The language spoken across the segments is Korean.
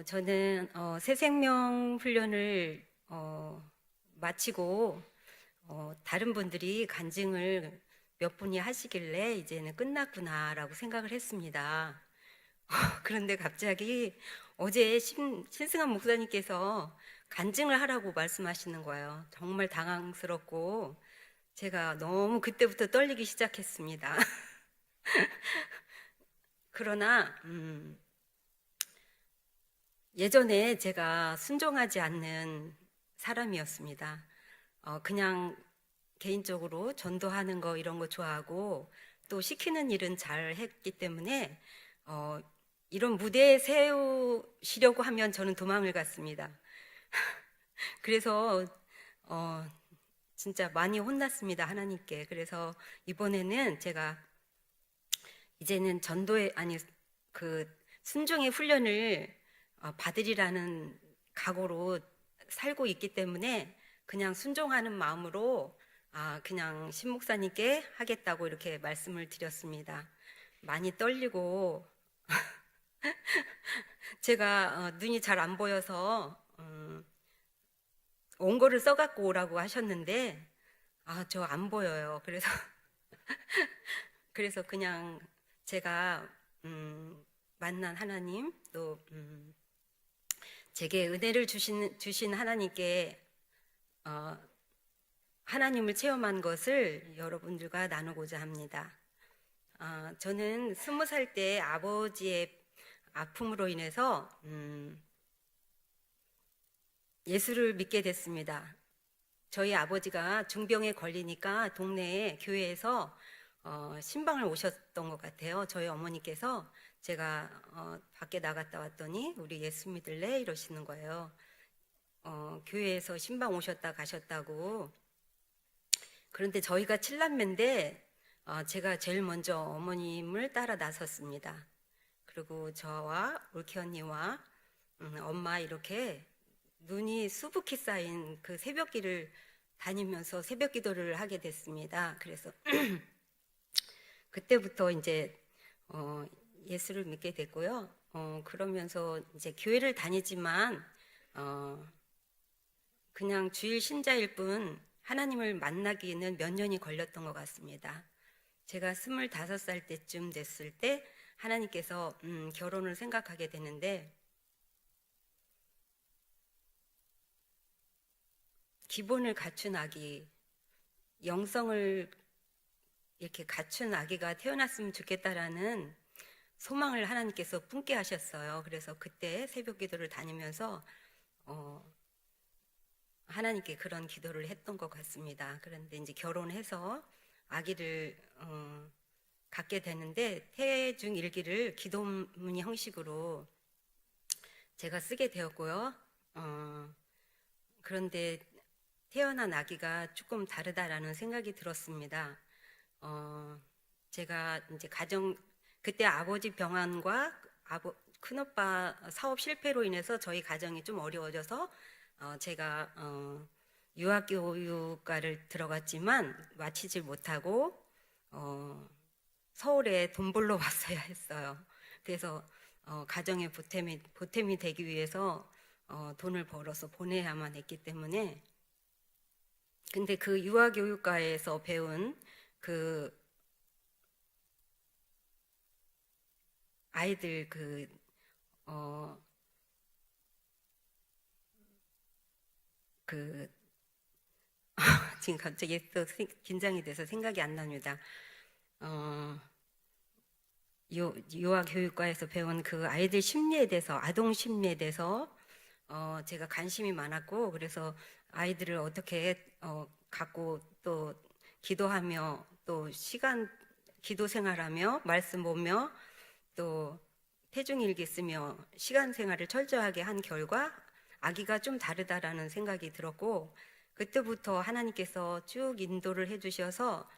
저는 새생명 훈련을 마치고 다른 분들이 간증을 몇 분이 하시길래 이제는 끝났구나라고 생각을 했습니다. 그런데 갑자기 어제 신승한 목사님께서 간증을 하라고 말씀하시는 거예요. 정말 당황스럽고 제가 너무 그때부터 떨리기 시작했습니다. 그러나 예전에 제가 순종하지 않는 사람이었습니다. 그냥 개인적으로 전도하는 거 이런 거 좋아하고 또 시키는 일은 잘 했기 때문에 어, 이런 무대에 세우시려고 하면 저는 도망을 갔습니다. 그래서 어, 진짜 많이 혼났습니다, 하나님께. 그래서 이번에는 제가 이제는 전도의 아니 그 순종의 훈련을 받으리라는 각오로 살고 있기 때문에 그냥 순종하는 마음으로 그냥 신목사님께 하겠다고 이렇게 말씀을 드렸습니다. 많이 떨리고 제가 눈이 잘 안 보여서 원고를 써갖고 오라고 하셨는데 저 안 보여요. 그래서 그냥 제가 만난 하나님 또 제게 은혜를 주신 하나님께 하나님을 체험한 것을 여러분들과 나누고자 합니다. 저는 20살 때 아버지의 아픔으로 인해서 예수를 믿게 됐습니다. 저희 아버지가 중병에 걸리니까 동네에 교회에서 신방을 오셨던 것 같아요. 저희 어머니께서 제가 밖에 나갔다 왔더니 우리 예수 믿을래? 이러시는 거예요. 교회에서 신방 오셨다 가셨다고. 그런데 저희가 칠남매인데 제가 제일 먼저 어머님을 따라 나섰습니다. 그리고 저와 올케 언니와 엄마 이렇게 눈이 수북히 쌓인 그 새벽길을 다니면서 새벽 기도를 하게 됐습니다. 그래서 그때부터 이제 예수를 믿게 됐고요. 그러면서 이제 교회를 다니지만 그냥 주일 신자일 뿐 하나님을 만나기에는 몇 년이 걸렸던 것 같습니다. 제가 25살 때쯤 됐을 때 하나님께서 결혼을 생각하게 되는데 기본을 갖춘 아기, 영성을 이렇게 갖춘 아기가 태어났으면 좋겠다라는 소망을 하나님께서 품게 하셨어요. 그래서 그때 새벽 기도를 다니면서 하나님께 그런 기도를 했던 것 같습니다. 그런데 이제 결혼해서 아기를 갖게 되는데 태중 일기를 기도문의 형식으로 제가 쓰게 되었고요. 그런데 태어난 아기가 조금 다르다라는 생각이 들었습니다. 제가 이제 그때 아버지 병환과 큰오빠 사업 실패로 인해서 저희 가정이 좀 어려워져서 제가 유아교육과를 들어갔지만 마치질 못하고 서울에 돈 벌러 왔어야 했어요. 그래서 가정의 보탬이 되기 위해서 돈을 벌어서 보내야만 했기 때문에 근데 그 유아교육과에서 배운 그 아이들 지금 갑자기 또 긴장이 돼서 생각이 안 납니다. 유아교육과에서 배운 그 아이들 심리에 대해서, 아동 심리에 대해서 제가 관심이 많았고, 그래서 아이들을 어떻게 갖고 또 기도하며 또 기도 생활하며 말씀 보며 또 태중일기 쓰며 시간 생활을 철저하게 한 결과 아기가 좀 다르다라는 생각이 들었고 그때부터 하나님께서 쭉 인도를 해주셔서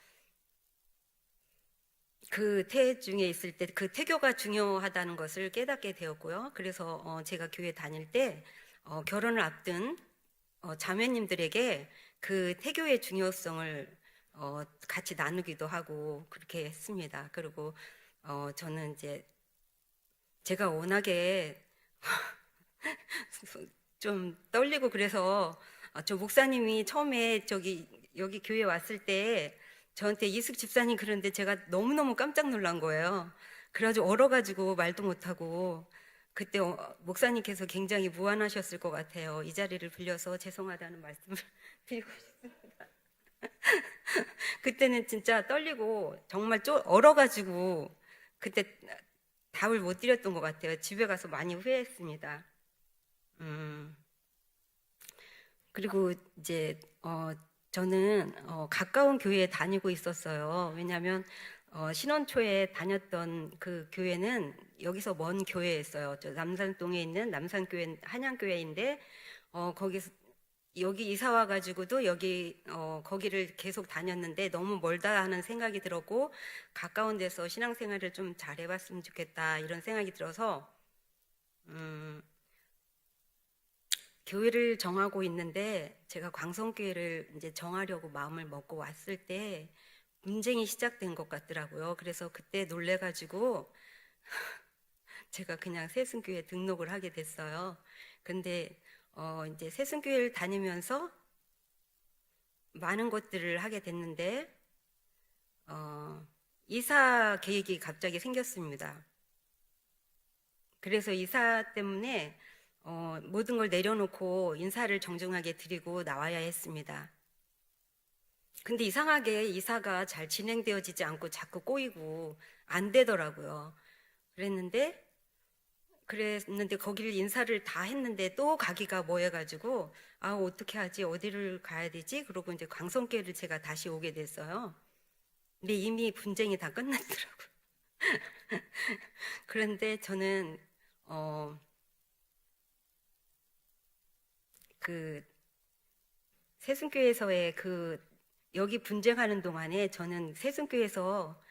그 태중에 있을 때 그 태교가 중요하다는 것을 깨닫게 되었고요. 그래서 제가 교회 다닐 때 결혼을 앞둔 자매님들에게 그 태교의 중요성을 같이 나누기도 하고 그렇게 했습니다. 그리고 저는 이제 제가 워낙에 좀 떨리고 그래서 저 목사님이 처음에 저기 여기 교회 왔을 때 저한테 이숙 집사님 그러는데 제가 너무너무 깜짝 놀란 거예요. 그래가지고 얼어가지고 말도 못하고 그때 목사님께서 굉장히 무안하셨을 것 같아요. 이 자리를 빌려서 죄송하다는 말씀을 드리고 싶습니다. 그때는 진짜 떨리고 정말 얼어가지고 그때 답을 못 드렸던 것 같아요. 집에 가서 많이 후회했습니다. 그리고 이제 저는 가까운 교회에 다니고 있었어요. 왜냐하면 신혼초에 다녔던 그 교회는 여기서 먼 교회였어요. 저 남산동에 있는 남산교회 한양교회인데 거기서 여기 이사 와가지고도 여기 거기를 계속 다녔는데 너무 멀다 하는 생각이 들었고 가까운 데서 신앙생활을 좀 잘 해봤으면 좋겠다 이런 생각이 들어서 교회를 정하고 있는데 제가 광성교회를 이제 정하려고 마음을 먹고 왔을 때 분쟁이 시작된 것 같더라고요. 그래서 그때 놀래가지고 제가 그냥 세승교회 등록을 하게 됐어요. 근데 이제 세승교회를 다니면서 많은 것들을 하게 됐는데 이사 계획이 갑자기 생겼습니다. 그래서 이사 때문에 모든 걸 내려놓고 인사를 정중하게 드리고 나와야 했습니다. 근데 이상하게 이사가 잘 진행되어지지 않고 자꾸 꼬이고 안 되더라고요. 그랬는데 거기를 인사를 다 했는데 또 가기가 뭐해가지고 어떻게 하지? 어디를 가야 되지? 그러고 이제 광성교회를 제가 다시 오게 됐어요. 근데 이미 분쟁이 다 끝났더라고요. 그런데 저는 그 세순교회에서의 여기 분쟁하는 동안에 저는 세순교회에서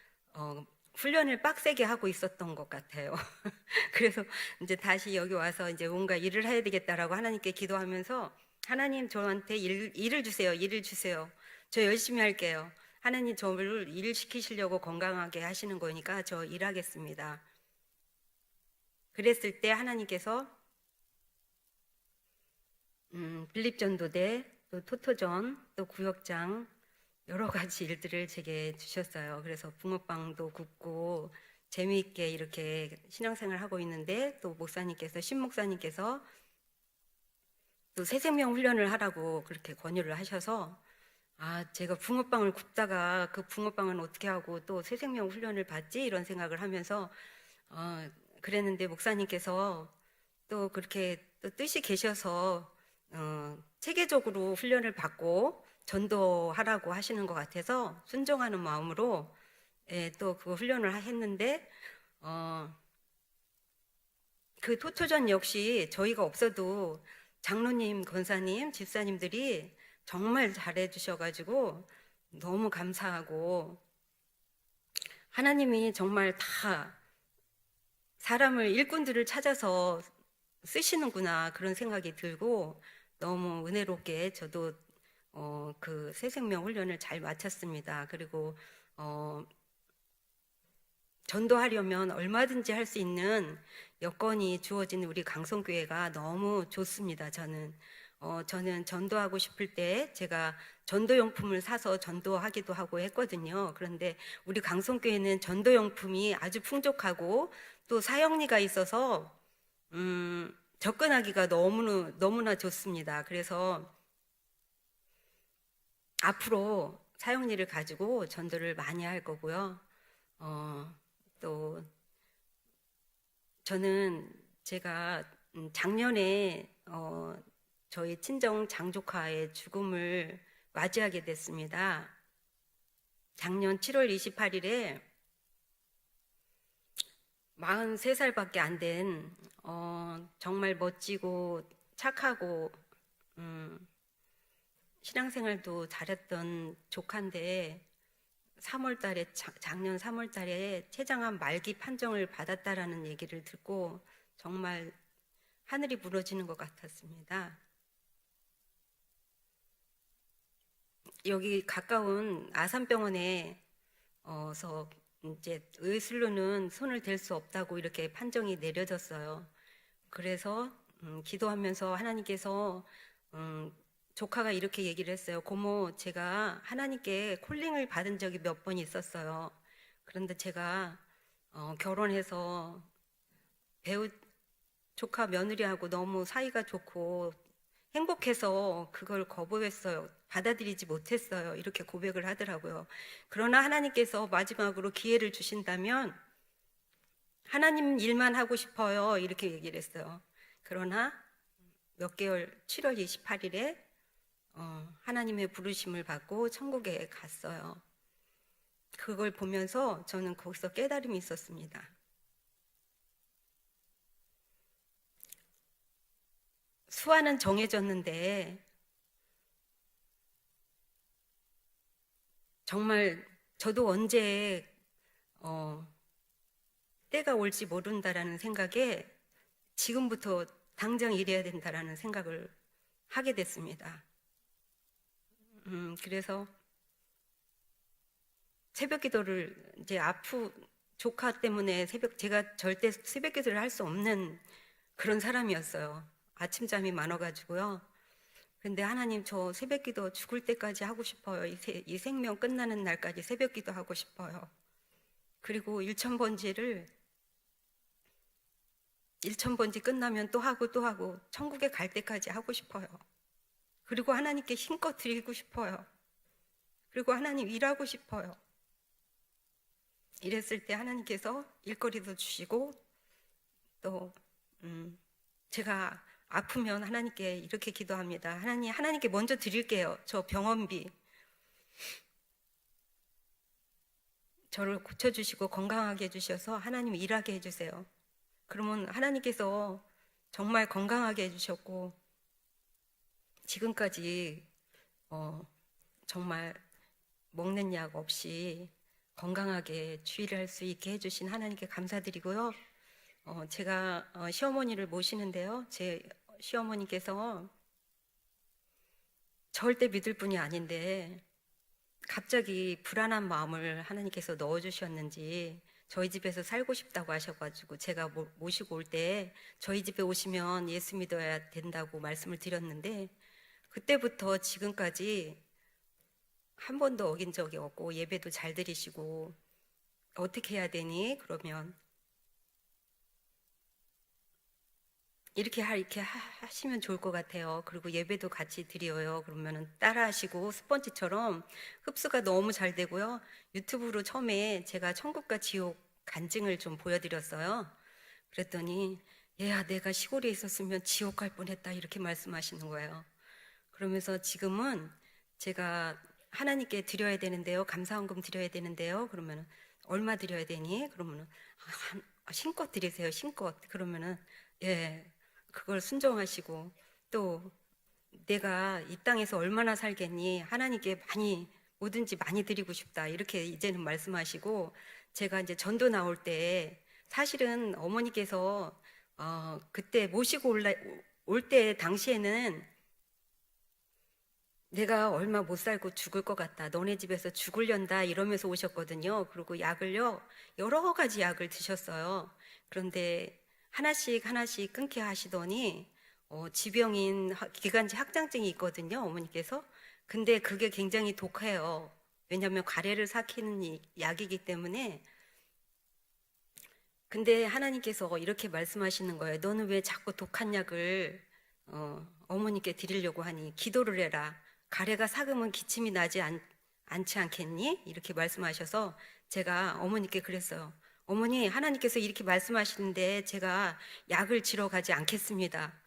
훈련을 빡세게 하고 있었던 것 같아요. 그래서 이제 다시 여기 와서 이제 뭔가 일을 해야 되겠다라고 하나님께 기도하면서 하나님 저한테 일을 주세요. 일을 주세요. 저 열심히 할게요. 하나님 저를 일 시키시려고 건강하게 하시는 거니까 저 일하겠습니다. 그랬을 때 하나님께서 빌립전도대 또 토토전 또 구역장 여러 가지 일들을 제게 주셨어요. 그래서 붕어빵도 굽고 재미있게 이렇게 신앙생활 하고 있는데 또 신목사님께서 또 새생명 훈련을 하라고 그렇게 권유를 하셔서 제가 붕어빵을 굽다가 그 붕어빵은 어떻게 하고 또 새생명 훈련을 받지? 이런 생각을 하면서 그랬는데 목사님께서 또 그렇게 또 뜻이 계셔서 체계적으로 훈련을 받고 전도하라고 하시는 것 같아서 순종하는 마음으로 또 그 훈련을 했는데 그 토초전 역시 저희가 없어도 장로님, 권사님, 집사님들이 정말 잘해 주셔가지고 너무 감사하고 하나님이 정말 다 사람을 일꾼들을 찾아서 쓰시는구나 그런 생각이 들고 너무 은혜롭게 저도 그 새생명 훈련을 잘 마쳤습니다. 그리고 전도하려면 얼마든지 할 수 있는 여건이 주어진 우리 강성교회가 너무 좋습니다. 저는 전도하고 싶을 때 제가 전도용품을 사서 전도하기도 하고 했거든요. 그런데 우리 강성교회는 전도용품이 아주 풍족하고 또 사역리가 있어서 접근하기가 너무나 좋습니다. 그래서 앞으로 사역리를 가지고 전도를 많이 할 거고요. 또 저는 제가 작년에 저희 친정 장조카의 죽음을 맞이하게 됐습니다. 작년 7월 28일에 43살밖에 안 된 정말 멋지고 착하고 신앙생활도 잘했던 조카인데 작년 3월 달에 췌장암 말기 판정을 받았다라는 얘기를 듣고 정말 하늘이 무너지는 것 같았습니다. 여기 가까운 아산병원에서 이제 의술로는 손을 댈 수 없다고 이렇게 판정이 내려졌어요. 그래서 기도하면서 하나님께서 조카가 이렇게 얘기를 했어요. 고모, 제가 하나님께 콜링을 받은 적이 몇 번 있었어요. 그런데 제가 결혼해서 배우 조카 며느리하고 너무 사이가 좋고 행복해서 그걸 거부했어요. 받아들이지 못했어요. 이렇게 고백을 하더라고요. 그러나 하나님께서 마지막으로 기회를 주신다면 하나님 일만 하고 싶어요. 이렇게 얘기를 했어요. 그러나 몇 개월, 7월 28일에 하나님의 부르심을 받고 천국에 갔어요. 그걸 보면서 저는 거기서 깨달음이 있었습니다. 수완은 정해졌는데 정말 저도 언제 때가 올지 모른다라는 생각에 지금부터 당장 일해야 된다라는 생각을 하게 됐습니다. 그래서 새벽 기도를 이제 조카 때문에 제가 절대 새벽 기도를 할 수 없는 그런 사람이었어요. 아침잠이 많아가지고요. 근데 하나님, 저 새벽 기도 죽을 때까지 하고 싶어요. 이 생명 끝나는 날까지 새벽 기도 하고 싶어요. 그리고 1000번지를 1000번지 끝나면 또 하고 천국에 갈 때까지 하고 싶어요. 그리고 하나님께 힘껏 드리고 싶어요. 그리고 하나님 일하고 싶어요. 이랬을 때 하나님께서 일거리도 주시고 또 제가 아프면 하나님께 이렇게 기도합니다. 하나님께 먼저 드릴게요. 저 병원비. 저를 고쳐주시고 건강하게 해주셔서 하나님 일하게 해주세요. 그러면 하나님께서 정말 건강하게 해주셨고 지금까지 정말 먹는 약 없이 건강하게 주의를 할 수 있게 해주신 하나님께 감사드리고요. 제가 시어머니를 모시는데요. 제 시어머니께서 절대 믿을 분이 아닌데 갑자기 불안한 마음을 하나님께서 넣어주셨는지 저희 집에서 살고 싶다고 하셔가지고 제가 모시고 올 때 저희 집에 오시면 예수 믿어야 된다고 말씀을 드렸는데 그때부터 지금까지 한 번도 어긴 적이 없고 예배도 잘 드리시고 어떻게 해야 되니? 그러면 이렇게 하시면 좋을 것 같아요. 그리고 예배도 같이 드려요. 그러면은 따라 하시고 스펀지처럼 흡수가 너무 잘 되고요. 유튜브로 처음에 제가 천국과 지옥 간증을 좀 보여드렸어요. 그랬더니 얘야, 내가 시골에 있었으면 지옥 갈 뻔했다 이렇게 말씀하시는 거예요. 그러면서 지금은 제가 하나님께 드려야 되는데요. 감사헌금 드려야 되는데요. 그러면은 얼마 드려야 되니? 그러면은 신껏 드리세요. 신껏. 그러면은 예, 그걸 순종하시고 또 내가 이 땅에서 얼마나 살겠니? 하나님께 뭐든지 많이 드리고 싶다. 이렇게 이제는 말씀하시고 제가 이제 전도 나올 때 사실은 어머니께서 그때 모시고 올 때 당시에는 내가 얼마 못 살고 죽을 것 같다. 너네 집에서 죽으련다. 이러면서 오셨거든요. 그리고 약을요, 여러 가지 약을 드셨어요. 그런데 하나씩 끊게 하시더니 지병인 기관지 확장증이 있거든요. 어머니께서. 근데 그게 굉장히 독해요. 왜냐하면 가래를 삭히는 약이기 때문에. 근데 하나님께서 이렇게 말씀하시는 거예요. 너는 왜 자꾸 독한 약을 어머니께 드리려고 하니? 기도를 해라. 가래가 삭으면 기침이 나지 않지 않겠니? 이렇게 말씀하셔서 제가 어머니께 그랬어요. 어머니, 하나님께서 이렇게 말씀하시는데 제가 약을 지러 가지 않겠습니다.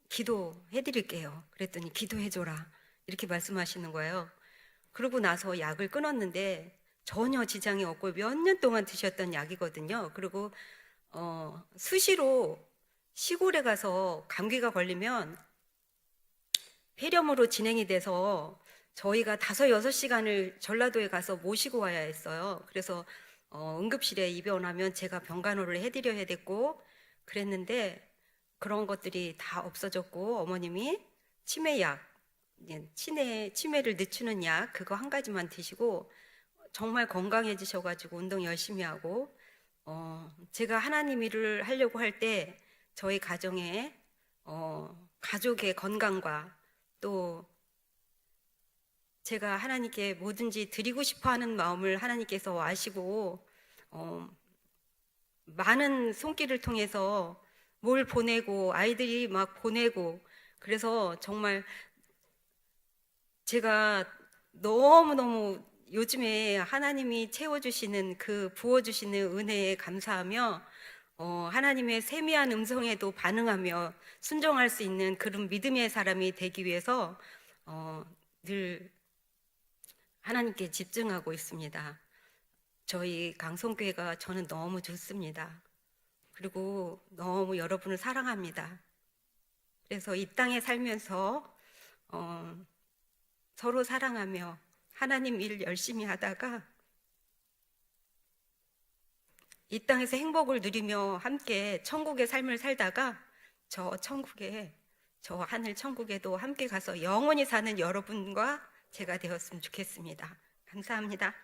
기도해 드릴게요. 그랬더니 기도해줘라. 이렇게 말씀하시는 거예요. 그러고 나서 약을 끊었는데 전혀 지장이 없고 몇 년 동안 드셨던 약이거든요. 그리고 수시로 시골에 가서 감기가 걸리면 폐렴으로 진행이 돼서 저희가 5-6시간을 전라도에 가서 모시고 와야 했어요. 그래서 응급실에 입원하면 제가 병간호를 해드려야 됐고 그랬는데 그런 것들이 다 없어졌고 어머님이 치매약, 치매를 늦추는 약 그거 한 가지만 드시고 정말 건강해지셔가지고 운동 열심히 하고 제가 하나님 일을 하려고 할 때 저희 가정에 가족의 건강과 또 제가 하나님께 뭐든지 드리고 싶어 하는 마음을 하나님께서 아시고, 많은 손길을 통해서 뭘 보내고, 아이들이 막 보내고, 그래서 정말 제가 너무너무 요즘에 하나님이 채워주시는 부어주시는 은혜에 감사하며, 하나님의 세미한 음성에도 반응하며 순종할 수 있는 그런 믿음의 사람이 되기 위해서, 늘 하나님께 집중하고 있습니다. 저희 강성교회가 저는 너무 좋습니다. 그리고 너무 여러분을 사랑합니다. 그래서 이 땅에 살면서 서로 사랑하며 하나님 일 열심히 하다가 이 땅에서 행복을 누리며 함께 천국의 삶을 살다가 저 하늘 천국에도 함께 가서 영원히 사는 여러분과 제가 되었으면 좋겠습니다. 감사합니다.